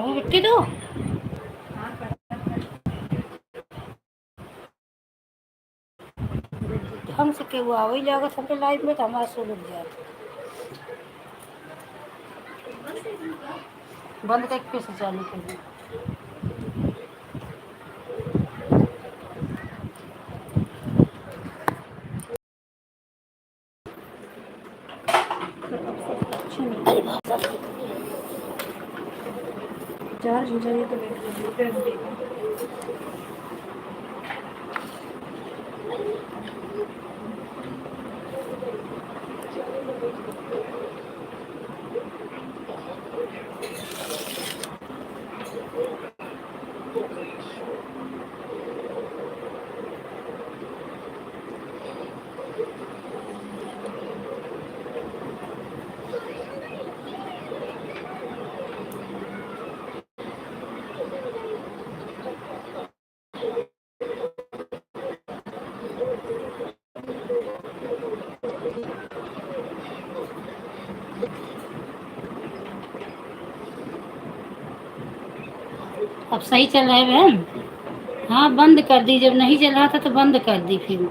वो मिट्टी दो हम से के हुआ वही लागत हमके लाइफ में तो हमारा सो लग जाए बंद करके फिर से चालू कर दी चार्ज हो जाए तो अब सही चल रहा है बहन। हाँ बंद कर दी जब नहीं चल रहा था तो बंद कर दी फिर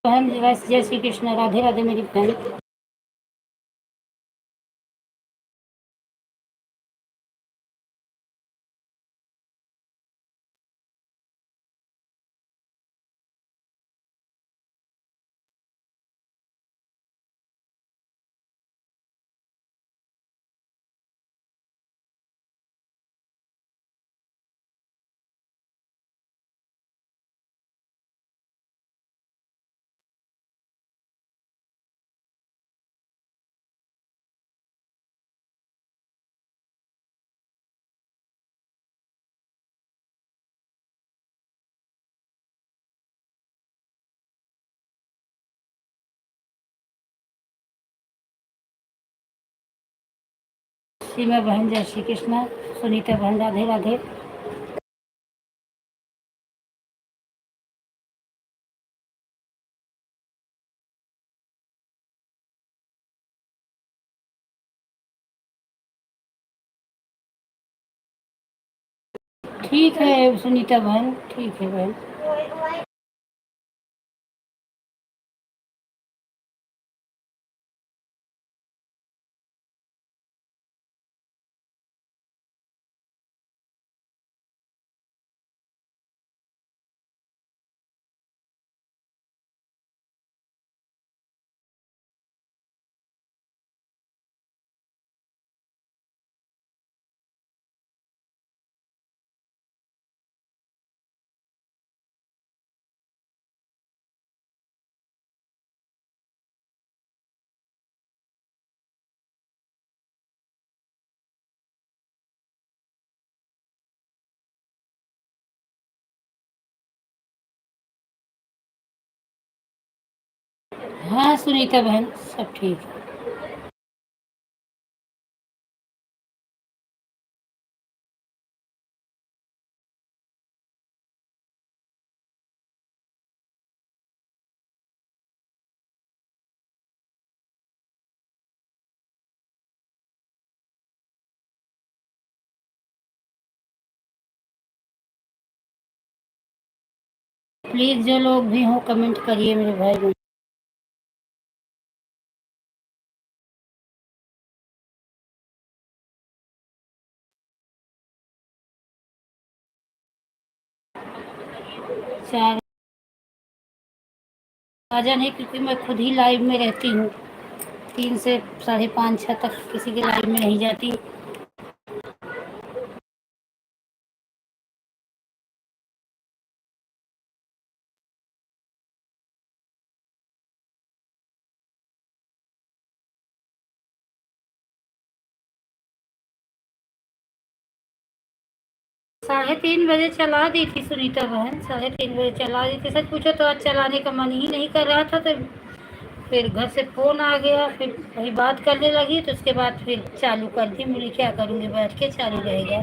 बहन जय श्री कृष्ण राधे राधे मेरी बहन। सीमा बहन जय श्री कृष्ण सुनीता बहन राधे राधे। ठीक है सुनीता बहन ठीक है बहन। हाँ सुनीता बहन सब ठीक है। प्लीज़ जो लोग भी हों कमेंट करिए मेरे भाई। चार आजा नहीं क्योंकि मैं खुद ही लाइव में रहती हूँ 3 से 5:30 6 तक किसी के लाइव में नहीं जाती। 3:30 बजे चला दी थी सुनीता बहन, 3:30 बजे चला दी थी। सच पूछो तो आज चलाने का मन ही नहीं कर रहा था, तो फिर घर से फ़ोन आ गया, फिर वही बात करने लगी, तो उसके बाद फिर चालू कर दी। बोली क्या करूँगी, बैठ के चालू रहेगा।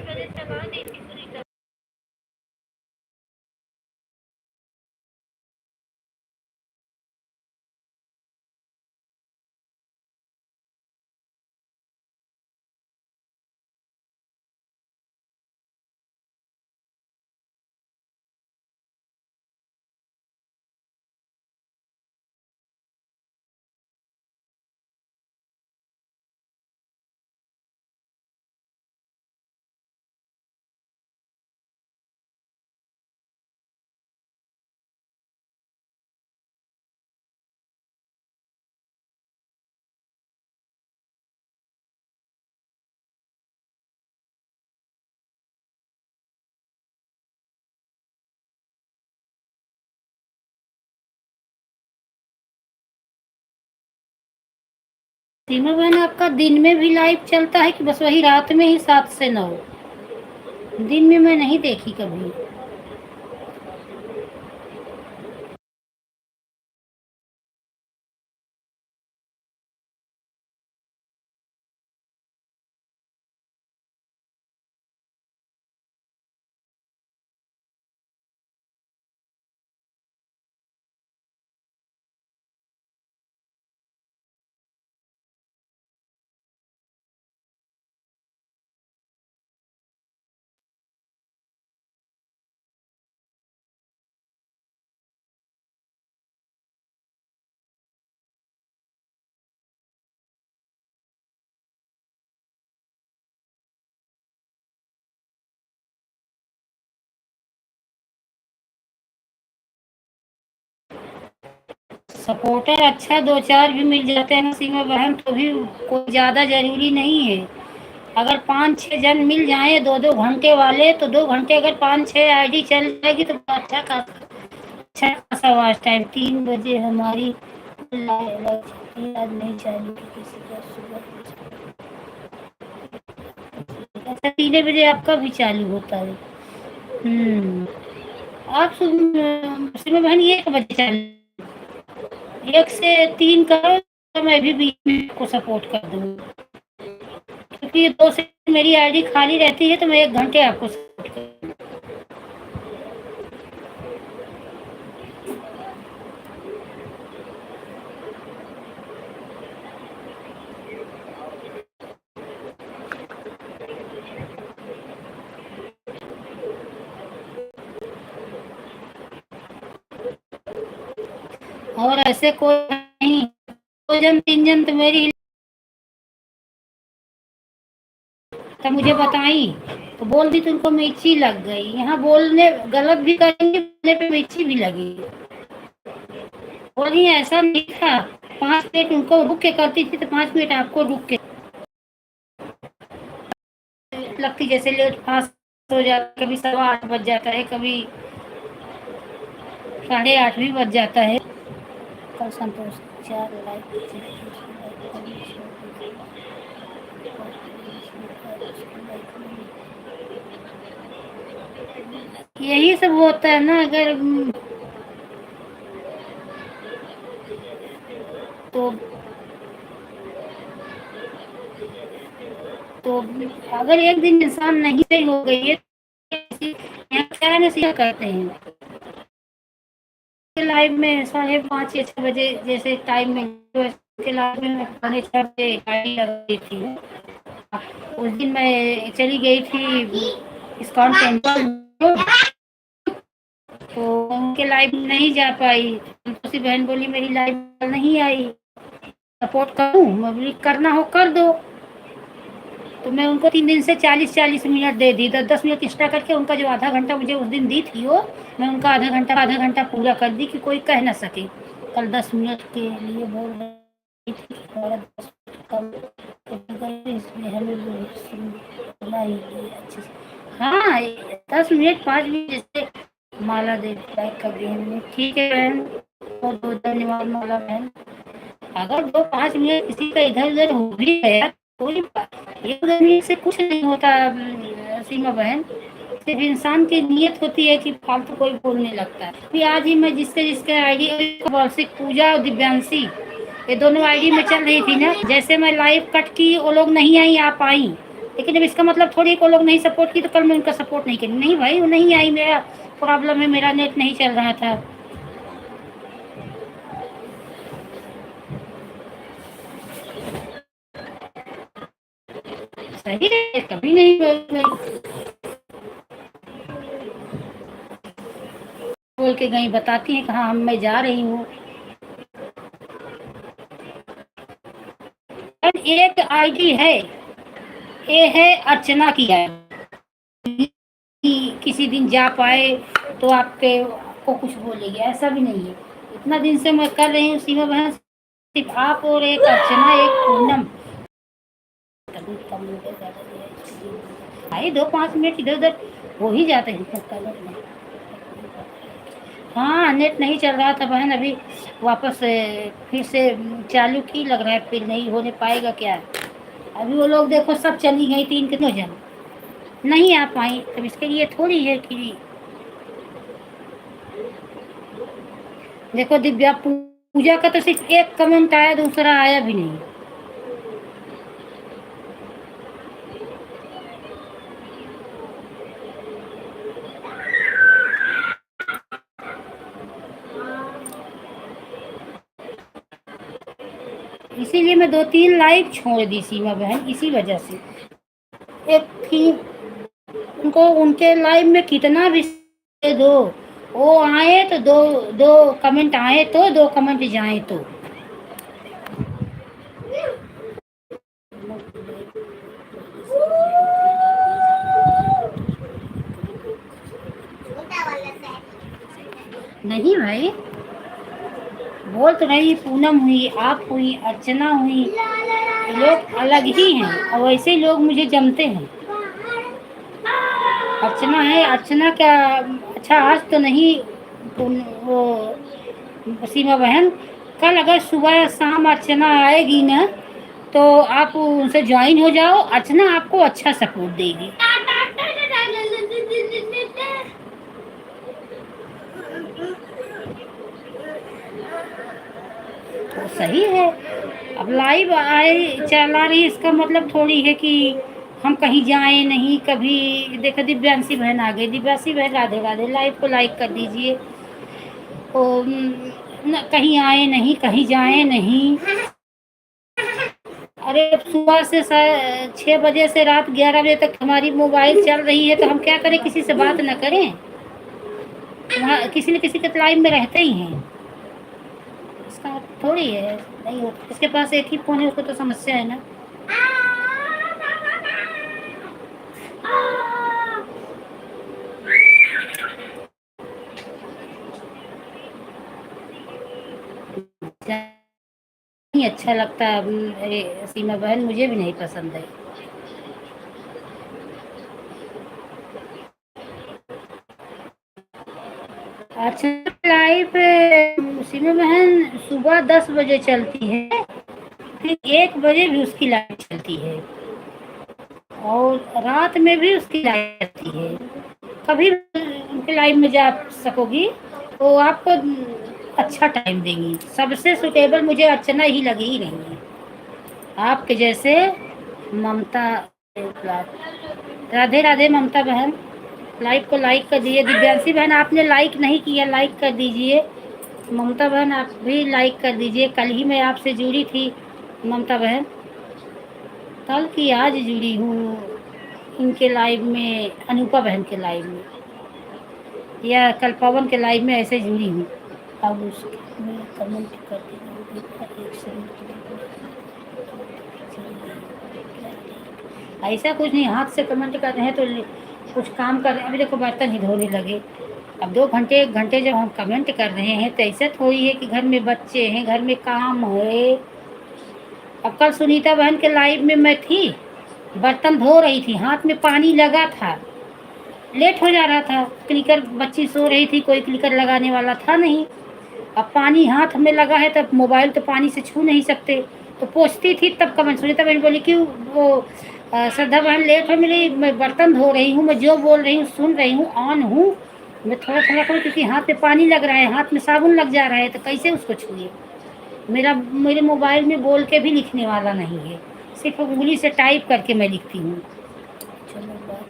सीमा बहन, आपका दिन में भी लाइव चलता है कि बस वही रात में ही 7 से 9? दिन में मैं नहीं देखी कभी। सपोर्टर अच्छा 2-4 भी मिल जाते हैं सीमा बहन, तो भी कोई ज़्यादा ज़रूरी नहीं है। अगर 5-6 जन मिल जाएँ 2-2 घंटे वाले, तो 2 घंटे अगर 5-6 आईडी चल जाएगी तो अच्छा खासा वॉच टाइम। 3 बजे हमारी आज नहीं चालू की किसी का सुबह। अच्छा, 3 बजे आपका भी चालू होता है? आप सीमा बहन 1 बजे चालू, 1 से 3 करो, तो मैं भी बीच में आपको सपोर्ट कर दूँगी। क्योंकि 2 से मेरी आईडी खाली रहती है, तो मैं 1 घंटे आपको सपोर्ट करूँगी। और ऐसे कोई नहीं, 2 जन 3 जन तो मेरी तब मुझे बताई, तो बोल दी तुमको मिर्ची लग गई। यहाँ बोलने गलत भी करेंगे, बोलने पे मिर्ची भी लगी। बोली ऐसा नहीं था, 5 मिनट उनको रुक के करती थी, तो 5 मिनट आपको रुक के लगती, जैसे लेट फास्ट हो जाता, कभी 8:15 बज जाता है, कभी 8:30 भी बज जाता है। कल संतोष 4 लाइक, यही सब होता है ना। अगर तो तो अगर एक दिन इंसान नहीं सही हो गई है, यहाँ क्या है ना, सीधा करते हैं लाइव में 5:30 या 6 बजे जैसे टाइम में, तो के लाइव में मैं 6:30 बजे गाड़ी लगा दी थी। उस दिन मैं चली गई थी इस्कॉन टेम्पल, तो उनके लाइव नहीं जा पाई। दूसरी बहन बोली मेरी लाइव नहीं आई, सपोर्ट करूँ? मैं बोली करना हो कर दो। तो मैं उनको 3 दिन से 40-40 मिनट दे दी, 10-10 मिनट एक्स्ट्रा करके उनका जो आधा घंटा मुझे उस दिन दी थी, वो मैं उनका आधा घंटा पूरा कर दी कि कोई कह ना सके। कल 10 मिनट के लिए बोल रही थी कि हमारा 10 मिनट कम, इसलिए हमें सुनना ही नहीं अच्छे से। हाँ, 10 मिनट 5 मिनट जैसे माला देवी लाइक कर दी हमने। ठीक है बहन, बहुत बहुत धन्यवाद माला बहन। अगर 2-5 मिनट किसी का इधर उधर हो भी गया, कोई एक उधर से कुछ नहीं होता सीमा बहन। सिर्फ इंसान की नीयत होती है कि फालतू कोई बोलने लगता है। अभी आज ही मैं जिसके जिसके आईडी वार्षिक पूजा और दिव्यांशी, ये दोनों आईडी में चल रही थी ना, जैसे मैं लाइव कट की वो लोग नहीं आई, आ पाई, लेकिन जब इसका मतलब थोड़ी को लोग नहीं सपोर्ट की तो कल मैं उनका सपोर्ट नहीं करी। नहीं भाई, वो नहीं आई, मेरा प्रॉब्लम है, मेरा नेट नहीं चल रहा था। सही है, कभी नहीं बोल के गई, बताती है कहाँ हम मैं जा रही हूँ। एक आईडी है, ये है अर्चना की आईडी, किसी दिन जा पाए तो आपके को कुछ बोलेगी, ऐसा भी नहीं है। इतना दिन से मैं कर रही हूँ सीमा बहन, सिर्फ आप और एक अर्चना, एक पूनम। भाई 2-5 मिनट इधर उधर हो ही जाते हैं। हाँ, नेट नहीं चल रहा था बहन, अभी वापस फिर से चालू की, लग रहा है फिर नहीं होने पाएगा क्या। अभी वो लोग देखो सब चली गई, 3 कितने जन नहीं आ पाई, तब इसके लिए थोड़ी है कि देखो दिव्या पूजा का तो सिर्फ एक कमेंट आया, दूसरा आया भी नहीं। इसीलिए मैं 2-3 लाइव छोड़ दी सीमा बहन, इसी वजह से। एक थी उनको, उनके लाइव में कितना भी दो, वो आए तो दो दो कमेंट आए तो दो कमेंट जाए तो। नहीं भाई, बोल तो रही, पूनम हुई, आप हुई, अर्चना हुई, लोग अलग ही हैं और वैसे ही लोग मुझे जमते हैं। अर्चना है, अर्चना क्या, अच्छा आज तो नहीं, वो सीमा बहन, कल अगर सुबह शाम अर्चना आएगी ना तो आप उनसे ज्वाइन हो जाओ, अर्चना आपको अच्छा सपोर्ट देगी। तो सही है, अब लाइव आए चला रही, इसका मतलब थोड़ी है कि हम कहीं जाएं नहीं। कभी देखो दिव्यांशी बहन आ गई, दिव्यांशी बहन राधे राधे, लाइव को लाइक कर दीजिए। कहीं आए नहीं, कहीं जाए नहीं। अरे सुबह से 6 बजे से रात 11 बजे तक हमारी मोबाइल चल रही है, तो हम क्या करें, किसी से बात न करें? वहाँ किसी न किसी के लाइव में रहते ही हैं, इसका थोड़ी है नहीं हो। इसके पास एक ही फोन है, उसको तो समस्या है ना। नहीं अच्छा लगता सीमा बहन, मुझे भी नहीं पसंद है। अच्छा, लाइव सीमा बहन सुबह 10 बजे चलती है, फिर 1 बजे भी उसकी लाइव चलती है, और रात में भी उसकी लाइव चलती है। कभी उनके लाइव में जा सकोगी तो आपको अच्छा टाइम देंगी। सबसे सुटेबल मुझे अर्चना ही लगी ही नहीं है, आपके जैसे ममता। राधे राधे ममता बहन, लाइव को लाइक कर दीजिए। दिव्यांशी बहन आपने लाइक नहीं किया, लाइक कर दीजिए। ममता बहन आप भी लाइक कर दीजिए। कल ही मैं आपसे जुड़ी थी ममता बहन, कल की आज जुड़ी हूँ इनके लाइव में, अनूपा बहन के लाइव में, या कल पवन के लाइव में ऐसे जुड़ी हूँ। अब उसके मैं कमेंट करती हूँ, ऐसा कुछ नहीं, हाथ से कमेंट कर रहे हैं तो कुछ काम कर रहे हैं। अभी देखो बर्तन ही धोने लगे, अब 2 घंटे 1 घंटे जब हम कमेंट कर रहे हैं तो ऐसा थोड़ी है कि घर में बच्चे हैं, घर में काम है। अब कल सुनीता बहन के लाइव में मैं थी, बर्तन धो रही थी, हाथ में पानी लगा था, लेट हो जा रहा था, क्लिकर बच्ची सो रही थी, कोई क्लिकर लगाने वाला था नहीं। अब पानी हाथ में लगा है तब मोबाइल तो पानी से छू नहीं सकते, तो पोछती थी तब कमेंट। सुनीता बहन बोली कि वो श्रद्धा बहन लेट है मेरी, मैं बर्तन धो रही हूँ, मैं जो बोल रही हूँ सुन रही हूँ, ऑन हूँ। मैं थोड़ा थोड़ा करूँ क्योंकि हाथ में पानी लग रहा है, हाथ में साबुन लग जा रहा है, तो कैसे उसको छूए। मेरे मोबाइल में बोल के भी लिखने वाला नहीं है, सिर्फ उंगली से टाइप करके मैं लिखती हूँ। चलो बात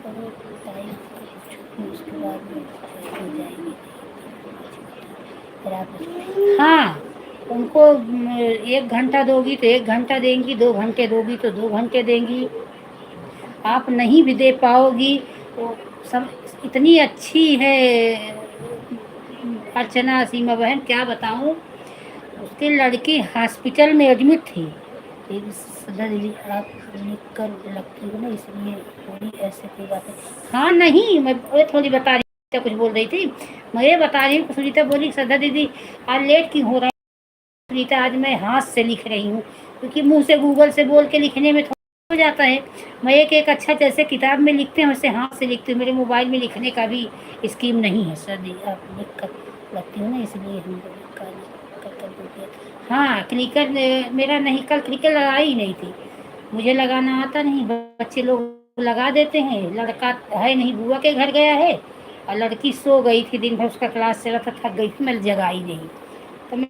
करो, टाइप उसके बाद में हो जाएंगे। हाँ, उनको 1 घंटा दोगी तो 1 घंटा देंगी, 2 घंटे दोगी तो 2 घंटे देंगी। आप नहीं भी दे पाओगी तो सब इतनी अच्छी है अर्चना सीमा बहन, क्या बताऊँ। उसकी लड़की हॉस्पिटल में एडमिट थी, फिर सदा दीदी आप लिख कर लगती हो ना, इसलिए थोड़ी ऐसे कोई बात है। हाँ नहीं, मैं वो थोड़ी बता रही थी, कुछ बोल रही थी। मैं ये बता रही हूँ, सुनीता बोली सदा दीदी आज लेट क्यों हो रहा है। सुनीता आज मैं हाथ से लिख रही हूँ, क्योंकि मुंह से गूगल से बोल के लिखने में थोड़ा हो जाता है। मैं एक एक अच्छा जैसे किताब में लिखते हैं वैसे हाथ से लिखती हूँ, मेरे मोबाइल में लिखने का भी स्कीम नहीं है सर दी, आप लिख कर लगती हो ना, इसलिए हम लोग कर दिया। हाँ क्लिकर मेरा नहीं, कल क्लिकर लगाई ही नहीं थी, मुझे लगाना आता नहीं, बच्चे लोग लगा देते हैं। लड़का है नहीं, बुआ के घर गया है, और लड़की सो गई थी, दिन भर उसका क्लास चला था, थक गई थी, मैं जगाई नहीं। तो मैं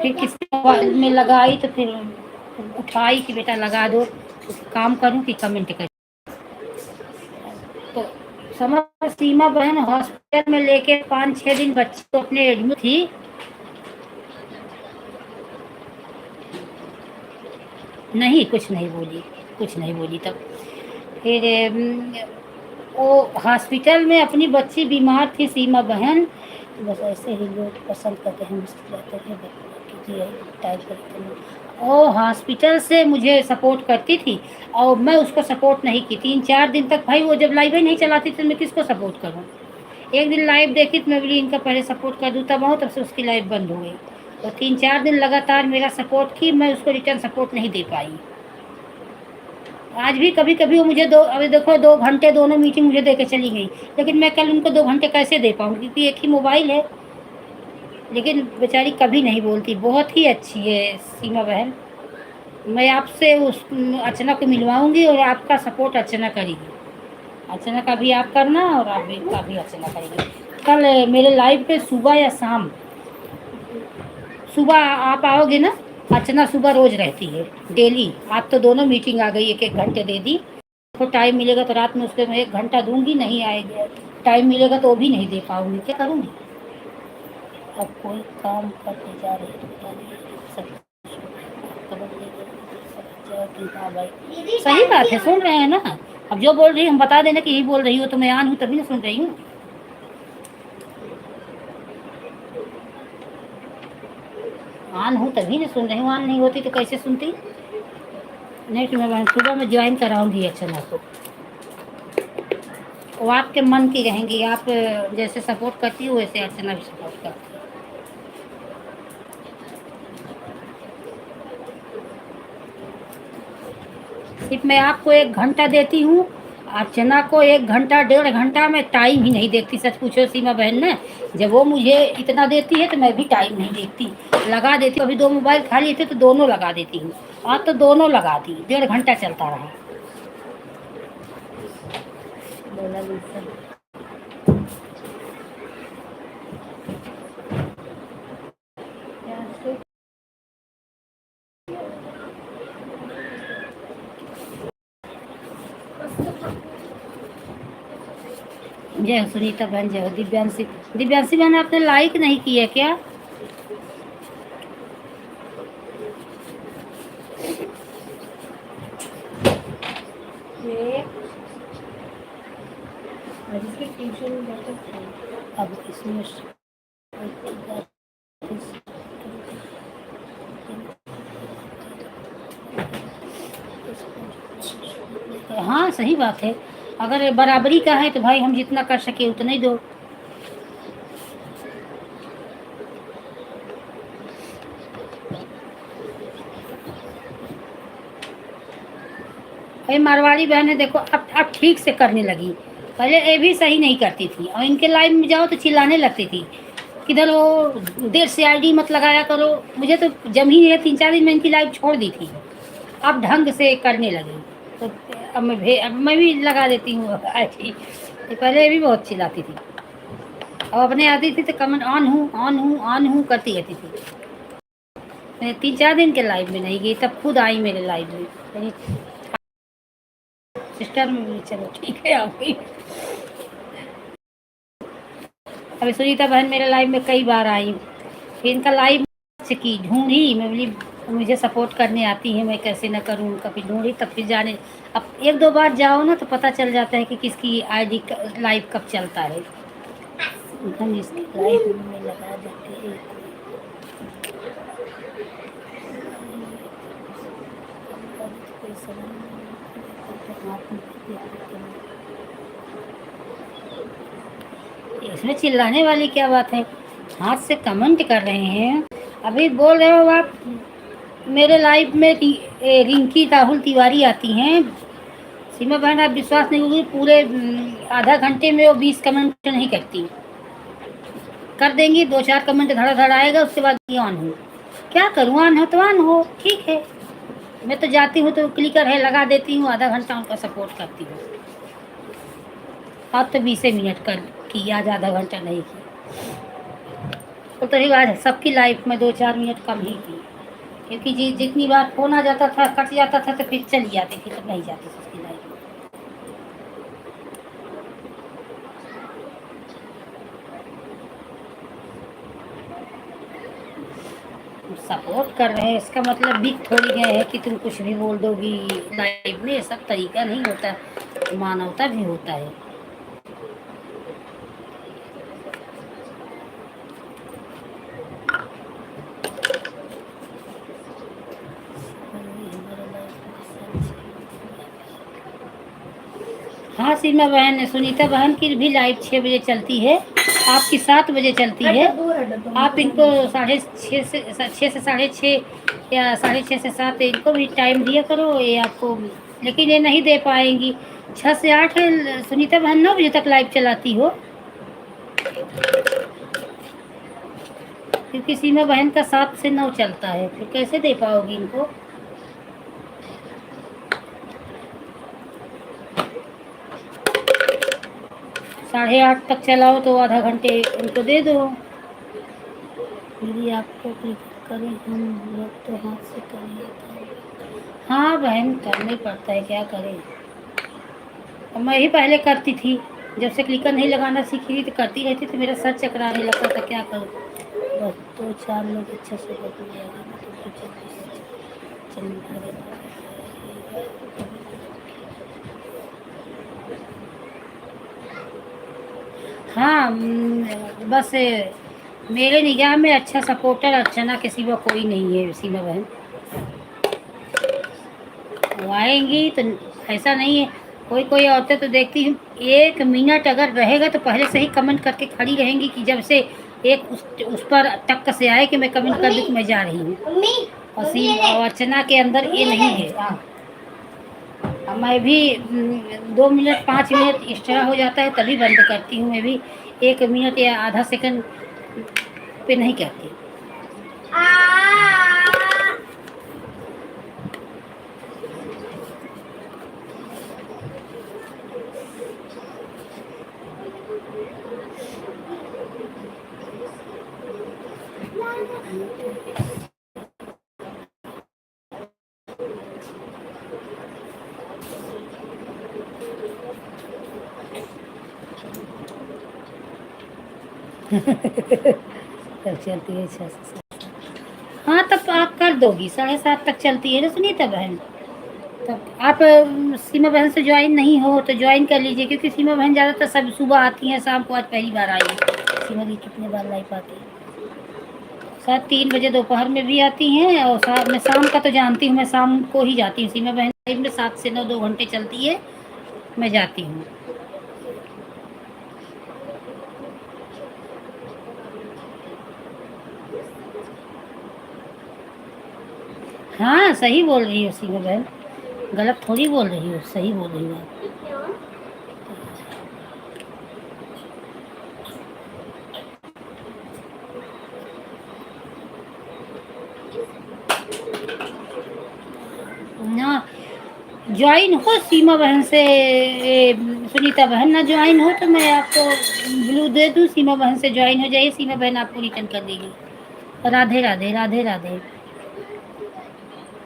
फिर किसी मोबाइल में लगाई तो फिर उठाई कि बेटा लगा दो, तो काम करूं कि कमेंट करूं। तो समझ सीमा बहन हॉस्पिटल में लेके 5-6 दिन बच्चे को अपने एडमिट थी। नहीं कुछ नहीं बोली, कुछ नहीं बोली। तब फिर वो हॉस्पिटल में अपनी बच्ची बीमार थी सीमा बहन, तो बस ऐसे ही लोग पसंद करते हैं, मुस्कुराते हैं टाइप करते हैं। वो हॉस्पिटल से मुझे सपोर्ट करती थी और मैं उसको सपोर्ट नहीं की। 3-4 दिन तक भाई वो जब लाइव ही नहीं चलाती तो मैं किसको सपोर्ट करूँ। एक दिन लाइव देखी तो मैं बोली इनका पहले सपोर्ट कर दूँ, तब तब से उसकी लाइव बंद हो गई। तो 3-4 दिन लगातार मेरा सपोर्ट की, मैं उसको रिटर्न सपोर्ट नहीं दे पाई। आज भी कभी कभी वो मुझे अभी देखो 2 घंटे दोनों मीटिंग मुझे दे के चली गई, लेकिन मैं कल उनको 2 घंटे कैसे दे पाऊँ, क्योंकि एक ही मोबाइल है। लेकिन बेचारी कभी नहीं बोलती, बहुत ही अच्छी है सीमा बहन। मैं आपसे उस अर्चना को मिलवाऊंगी और आपका सपोर्ट अर्चना करेगी। अर्चना का भी आप करना और आप भी का भी अर्चना करेगी। कल मेरे लाइव पे सुबह या शाम, सुबह आप आओगे ना, अर्चना सुबह रोज रहती है डेली। आज तो दोनों मीटिंग आ गई, 1-1 घंटे दे दी। तो टाइम मिलेगा तो रात में उसके मैं 1 घंटा दूंगी, नहीं आएगा टाइम मिलेगा तो वो भी नहीं दे पाऊंगी, क्या करूँगी। अब कोई काम करने जा रही है तो सब हाँ भाई सही बात है, सुन रहे हैं ना। अब जो बोल रही हम बता देना कि यही बोल रही हो, तो मैं आन हूँ तभी ना सुन रही हूँ। आन हूँ तभी ना सुन रही हूँ, आन नहीं होती तो कैसे सुनती। नहीं तो मैं सुबह में ज्वाइन कराऊंगी अर्चना को, वो आपके मन की रहेंगी। आप जैसे सपोर्ट करती हो वैसे अर्चना भी सपोर्ट करती है। सिर्फ मैं आपको 1 घंटा देती हूँ, अर्चना को 1 घंटा 1.5 घंटा मैं टाइम ही नहीं देखती। सच पूछो सीमा बहन ने, जब वो मुझे इतना देती है तो मैं भी टाइम नहीं देखती, लगा देती हूँ। अभी 2 मोबाइल खाली थे तो दोनों लगा देती हूँ, आज तो दोनों लगा दी, 1.5 घंटा चलता रहा। बोला जय हो सुनीता बहन, जय हो दिव्यांशी। दिव्यांशी बहन आपने लाइक नहीं किया क्या। अब इसमें हाँ सही बात है, अगर बराबरी का है तो भाई हम जितना कर सके उतना ही दो। भाई मारवाड़ी बहन है देखो, अब ठीक से करने लगी, पहले ये भी सही नहीं करती थी और इनके लाइव में जाओ तो चिल्लाने लगती थी। किधर हो, देर से आईडी मत लगाया करो। मुझे तो जम ही नहीं, 3-4 दिन में इनकी लाइव छोड़ दी थी, अब ढंग से करने लगी। तो अब मैं भी लगा देती हूँ आईडी। पहले भी बहुत चिल्लाती थी, अब अपने आती थी तो कमेंट ऑन हूँ ऑन हूँ ऑन हूँ करती रहती थी। मैं 3-4 दिन के लाइव में नहीं गई, तब खुद आई मेरे लाइव में मेरी सिस्टर में भी। चलो ठीक है, आ गई। अभी सुनीता बहन मेरे लाइव में कई बार आई, फिर इनका लाइव की ढूंढी, मैं बोली मुझे सपोर्ट करने आती है, मैं कैसे ना करूँ उनका, फिर ढूंढी तब फिर जाने। अब 1-2 बार जाओ ना तो पता चल जाता है कि किसकी आईडी लाइव कब चलता है। हम इसकी लाइव में लगा देते हैं। इसमें चिल्लाने वाली क्या बात है, हाथ से कमेंट कर रहे हैं। अभी बोल रहे हो आप मेरे लाइव में रिंकी राहुल तिवारी आती हैं। सीमा बहन आप विश्वास नहीं होगी, पूरे आधा घंटे में वो 20 कमेंट नहीं करती। कर देंगी 2-4 कमेंट धड़ाधड़ आएगा, उसके बाद ऑन हो। क्या करूँ, ऑन हो तो ऑन हो, ठीक है। मैं तो जाती हूँ तो क्लिकर है लगा देती हूँ, आधा घंटा उनका सपोर्ट करती हूँ। अब तो 20 मिनट कर की, आज आधा घंटा नहीं की। तो ही आज सबकी लाइफ में 2-4 मिनट कम ही की, क्योंकि जितनी बार फोन आ जाता था कट जाता था तो फिर चली जाती थी, तो नहीं जाती थी उसकी लाइफ में। सपोर्ट कर रहे हैं इसका मतलब भी थोड़ी है कि तुम कुछ भी बोल दोगी लाइव में, सब तरीका नहीं होता, मानवता भी होता है। हाँ सीमा बहन, सुनीता बहन की भी लाइव 6 बजे चलती है, आपकी 7 बजे चलती है। आप इनको 6:30 से 6:30 या 6:30 से 7 इनको भी टाइम दिया करो, ये आपको, लेकिन ये नहीं दे पाएंगी। 6 से 8 सुनीता बहन 9 बजे तक लाइव चलाती हो, क्योंकि सीमा बहन का 7 से 9 चलता है, फिर कैसे दे पाओगी इनको। साढ़े 8 तक चलाओ तो आधा घंटे उनको दे दो। यदि आपको क्लिक करें हम लोग तो हाथ से करिए। हाँ बहन, करना ही पड़ता है, क्या करें। और मैं ही पहले करती थी, जब से क्लिकर नहीं लगाना सीखी थी तो करती रहती, तो मेरा सर चकराने लगता था, क्या करूँ। बस 2-4 लोग अच्छे से बदल जाएगा तो हाँ बस मेरे निगाह में अच्छा सपोर्टर अर्चना के सिवा कोई नहीं है सीमा बहन। वो आएंगी तो ऐसा नहीं है, कोई कोई औरतें तो देखती हूँ 1 मिनट अगर रहेगा तो पहले से ही कमेंट करके खड़ी रहेंगी कि जब से एक उस पर टक्क से आए कि मैं कमेंट कर दूँ कि मैं जा रही हूँ। और अर्चना के अंदर ये नहीं है। हाँ, मैं भी 2 मिनट 5 मिनट एक्स्ट्रा हो जाता है तभी बंद करती हूँ, मैं भी 1 मिनट या आधा सेकंड पे नहीं करती। तब चलती है 6 से 7। हाँ तब आप कर दोगी, 7:30 तक चलती है ना सुनीता बहन। तब आप सीमा बहन से ज्वाइन नहीं हो तो ज्वाइन कर लीजिए, क्योंकि सीमा बहन ज़्यादातर सब सुबह आती हैं, शाम को आज पहली बार आई है। सीमा दी कितने बार लाइव आती है, शायद 3 बजे दोपहर में भी आती हैं, और मैं शाम का तो जानती हूँ, मैं शाम को ही जाती हूँ। सीमा बहन लाइव में 7 से 9 2 घंटे चलती है, मैं जाती हूँ। हाँ सही बोल रही हो सीमा बहन, गलत थोड़ी बोल रही हो, सही बोल रही हो आप। ज्वाइन हो सीमा बहन से, सुनीता बहन ना ज्वाइन हो तो मैं आपको ब्लू दे दूँ, सीमा बहन से ज्वाइन हो जाइए, सीमा बहन आपको रिटर्न कर देगी। राधे राधे राधे राधे।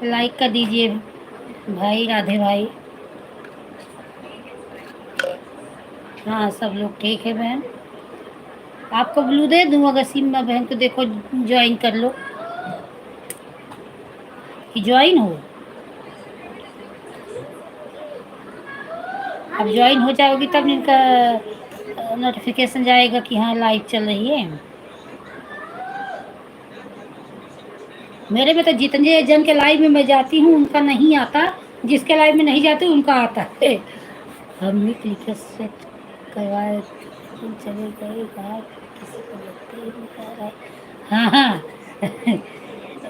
लाइक कर दीजिए भाई, राधे भाई। हाँ सब लोग ठीक है बहन। आपको ब्लू दे दूँ अगर सीमा बहन को देखो ज्वाइन कर लो, कि ज्वाइन हो। अब ज्वाइन हो जाओगी तब इनका नोटिफिकेशन जाएगा कि हाँ लाइव चल रही है। मेरे में तो जितने जन के लाइव में मैं जाती हूँ उनका नहीं आता, जिसके लाइव में नहीं जाती उनका आता है। हमने क्लिकर सेट करवाए, चले गए बाहर, किसी को लगते ही नहीं आ रहा है। हाँ हाँ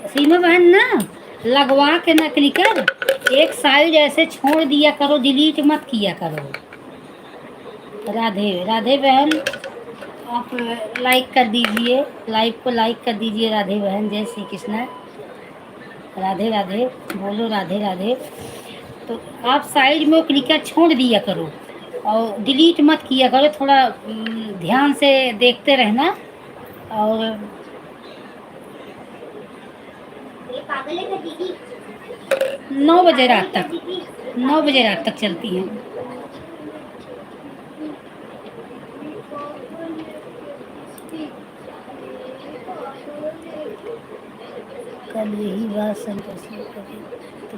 सीमा बहन ना लगवा के ना क्लिकर एक साइड ऐसे छोड़ दिया करो, डिलीट मत किया करो। राधे राधे बहन, आप लाइक कर दीजिए, लाइव को लाइक कर दीजिए राधे बहन। जय श्री कृष्ण। राधे राधे बोलो, राधे राधे। तो आप साइड में क्लिकर छोड़ दिया करो और डिलीट मत किया करो, थोड़ा ध्यान से देखते रहना। और ये पागल है दीदी, 9 बजे रात तक, 9 बजे रात तक चलती हैं। कल यही बात संतोष ने कही तो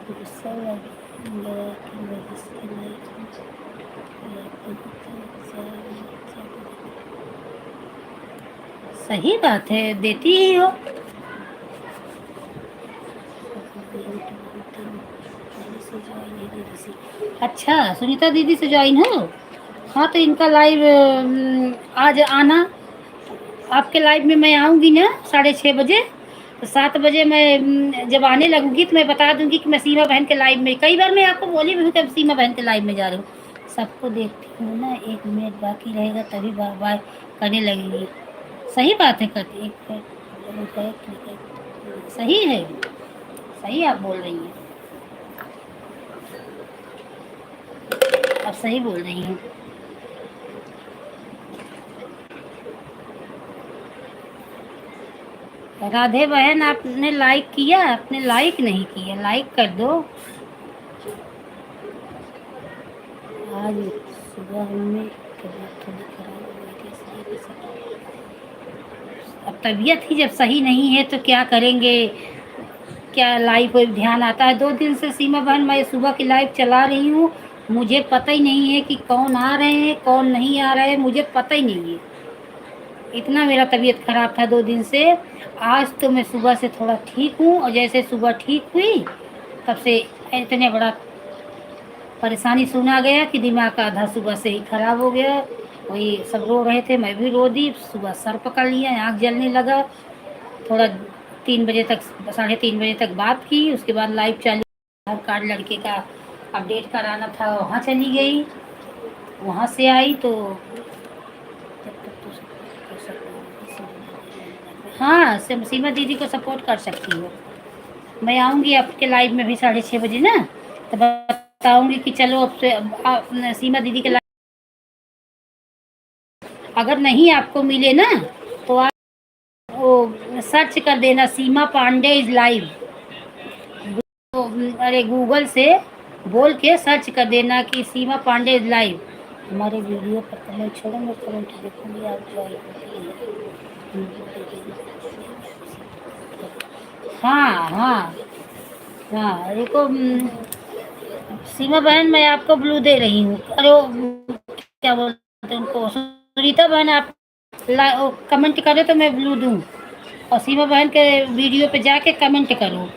गुस्सा लगा कि मैं इसके सही बात है, देती ही हो। अच्छा सुनीता दीदी से ज्वाइन हो। हाँ तो इनका लाइव आज आना, आपके लाइव में मैं आऊँगी ना 6:30 बजे, तो 7 बजे मैं जब आने लगूंगी तो मैं बता दूंगी कि मैं सीमा बहन के लाइव में, कई बार मैं आपको बोली भी हूँ कि सीमा बहन के लाइव में जा रही हूँ। सबको देखती हूँ ना, 1 मिनट बाकी रहेगा तभी बार बार करने लगेंगी। सही बात है, करती एक सही है, सही आप बोल रही हैं, आप सही बोल रही हैं। राधे बहन आपने लाइक किया, आपने लाइक नहीं किया, लाइक कर दो। आज सुबह में तबीयत थोड़ी खराब हो गई थी, इसलिए अब तबीयत ही जब सही नहीं है तो क्या करेंगे, क्या लाइव पर ध्यान आता है। 2 दिन से सीमा बहन मैं सुबह की लाइव चला रही हूँ, मुझे पता ही नहीं है कि कौन आ रहे हैं कौन नहीं आ रहे हैं, मुझे पता ही नहीं है। इतना मेरा तबीयत ख़राब था 2 दिन से। आज तो मैं सुबह से थोड़ा ठीक हूँ, और जैसे सुबह ठीक हुई तब से इतने बड़ा परेशानी सुना गया कि दिमाग का आधा सुबह से ही ख़राब हो गया। वही सब रो रहे थे, मैं भी रो दी। सुबह सर पकड़ लिया, आँख जलने लगा। थोड़ा 3 बजे तक, 3:30 बजे तक बात की, उसके बाद लाइव चालू। आधार कार्ड लड़के का अपडेट कराना था, वहाँ चली गई। वहाँ से आई तो हाँ सीमा दीदी को सपोर्ट कर सकती हो। मैं आऊँगी आपके लाइव में भी 6:30 बजे ना, तो बताऊँगी कि चलो अब से सीमा दीदी के लाइव। अगर नहीं आपको मिले ना तो आप वो सर्च कर देना सीमा पांडे इज लाइव, तो अरे गूगल से बोल के सर्च कर देना कि सीमा पांडे इज लाइव। हमारे वीडियो पर कमेंट छोड़ेंगे, कमेंट देखूँगी आप ज्वाइन होती है। हाँ हाँ हाँ देखो सीमा बहन मैं आपको ब्लू दे रही हूँ। अरे क्या बोलते हैं उनको, सुनीता बहन आप कमेंट करो तो मैं ब्लू दूँ, और सीमा बहन के वीडियो पे जाके कमेंट करो।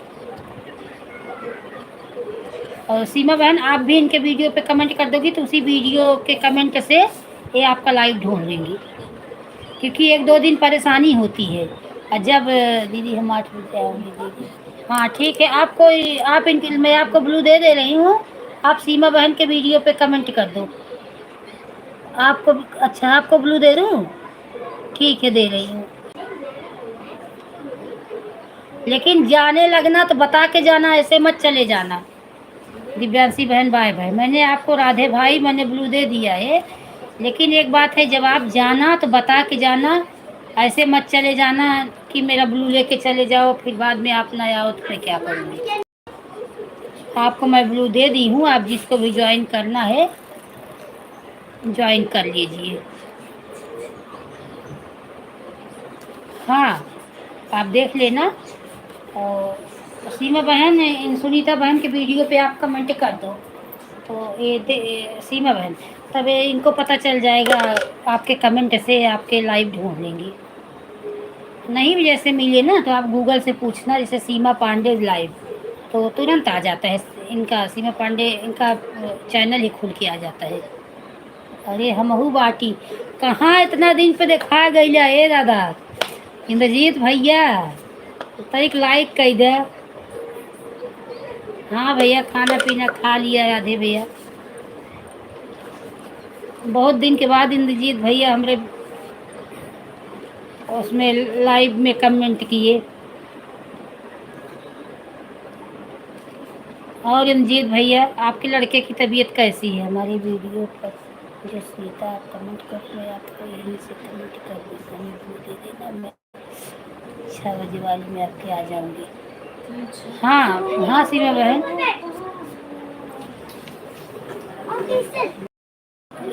और सीमा बहन आप भी इनके वीडियो पे कमेंट कर दोगी तो उसी वीडियो के कमेंट से ये आपका लाइव ढूंढ लेंगी, क्योंकि 1-2 दिन परेशानी होती है। और जब दीदी हम 8 बजे आऊँगी दीदी। हाँ ठीक है, आपको आप इनके, मैं आपको ब्लू दे रही हूँ, आप सीमा बहन के वीडियो पे कमेंट कर दो। आपको अच्छा आपको ब्लू दे दूँ, ठीक है दे रही हूँ। लेकिन जाने लगना तो बता के जाना, ऐसे मत चले जाना। दिव्यांशी बहन बाय बाय। मैंने आपको राधे भाई मैंने ब्लू दे दिया है, लेकिन एक बात है, जब आप जाना तो बता के जाना, ऐसे मत चले जाना कि मेरा ब्लू लेके चले जाओ, फिर बाद में आप ना आओ तो मैं क्या करूँगी। आपको मैं ब्लू दे दी हूँ, आप जिसको भी ज्वाइन करना है ज्वाइन कर लीजिए। हाँ, आप देख लेना। और सीमा बहन, इन सुनीता बहन के वीडियो पे आप कमेंट कर दो, तो सीमा बहन, तब इनको पता चल जाएगा, आपके कमेंट से आपके लाइव ढूंढ लेंगी। नहीं भी जैसे मिले ना तो आप गूगल से पूछना, जैसे सीमा पांडे लाइव, तो तुरंत आ जाता है इनका, सीमा पांडे इनका चैनल ही खुल के आ जाता है। अरे हमहू बाटी, कहाँ इतना दिन पे देखा गई है दादा। इंद्रजीत भैया तनिक लाइक कह दे। हाँ भैया, खाना पीना खा लिया राधे भैया। बहुत दिन के बाद इंद्रजीत भैया हमरे उसमें लाइव में कमेंट किए। और इंद्रजीत भैया, आपके लड़के की तबीयत कैसी है? हमारी वीडियो पर जो सीता आप कमेंट कर रहे, आपको यहीं से कमेंट कर देता हूँ, ब्लू दे देना, मैं 6 बजे वाली में आपके आ जाऊँगी। हाँ हाँ सीमा बहन,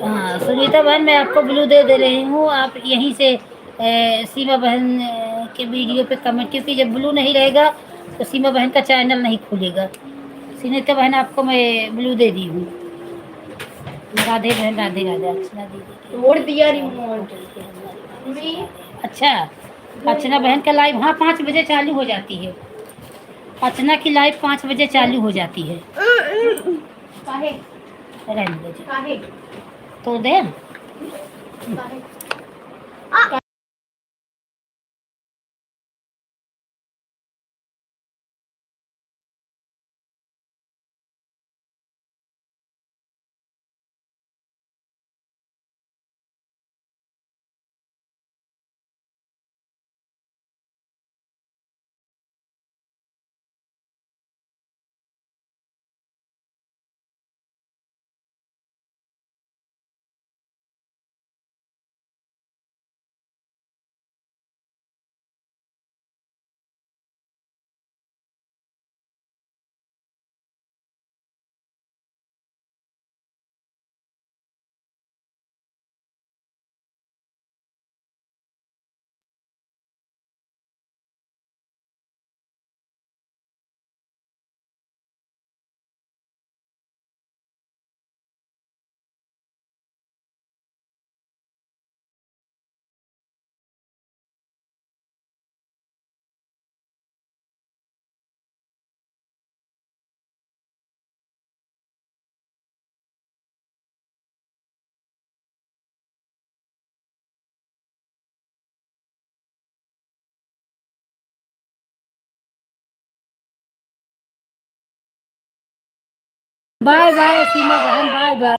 हाँ सुनीता बहन, मैं आपको ब्लू दे रही हूँ, आप यहीं से सीमा बहन के वीडियो पे कमेंट, क्योंकि जब ब्लू नहीं रहेगा तो सीमा बहन का चैनल नहीं खुलेगा। सुनीता बहन, आपको मैं ब्लू दे दी हूँ। राधे बहन, राधे राधे। अर्चना दीदी वोट दिया रिमोट। अच्छा, अर्चना बहन का लाइव हाँ 5 बजे चालू हो जाती है। अर्चना की लाइव 5 बजे चालू हो जाती है। काहे? रहने दो जी। काहे? तो दे काहे? बाय बाय सीमा बहन, बाय बाय।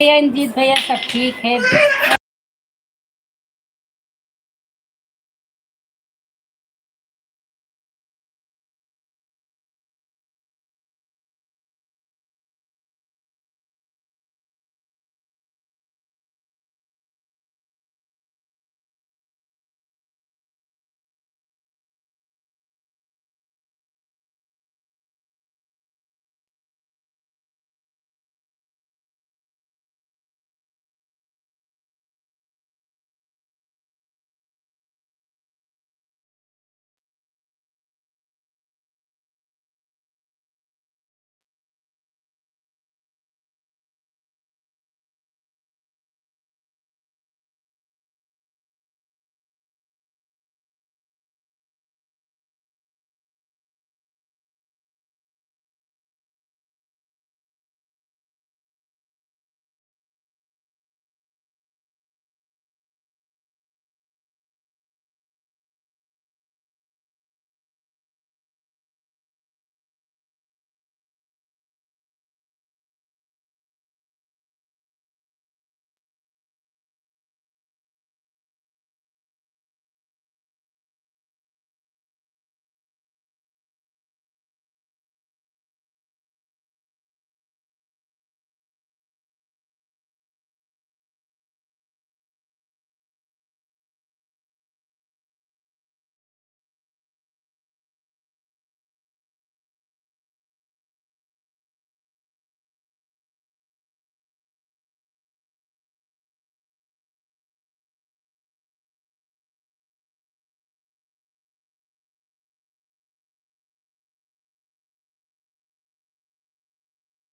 भैया इंजीत भैया सब ठीक है।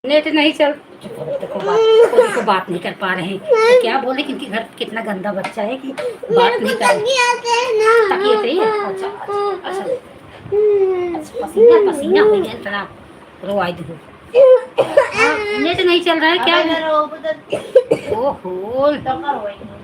नेट नहीं चल, देखो बात नहीं कर पा रहे हैं तो क्या बोले कि इनके घर कितना गंदा बच्चा है कि बात नहीं कर तकिए पे ही है। अच्छा अच्छा अच्छा, पसीना पसीना हो गया इतना रो आई देखो। नेट नहीं चल रहा है क्या? ओहो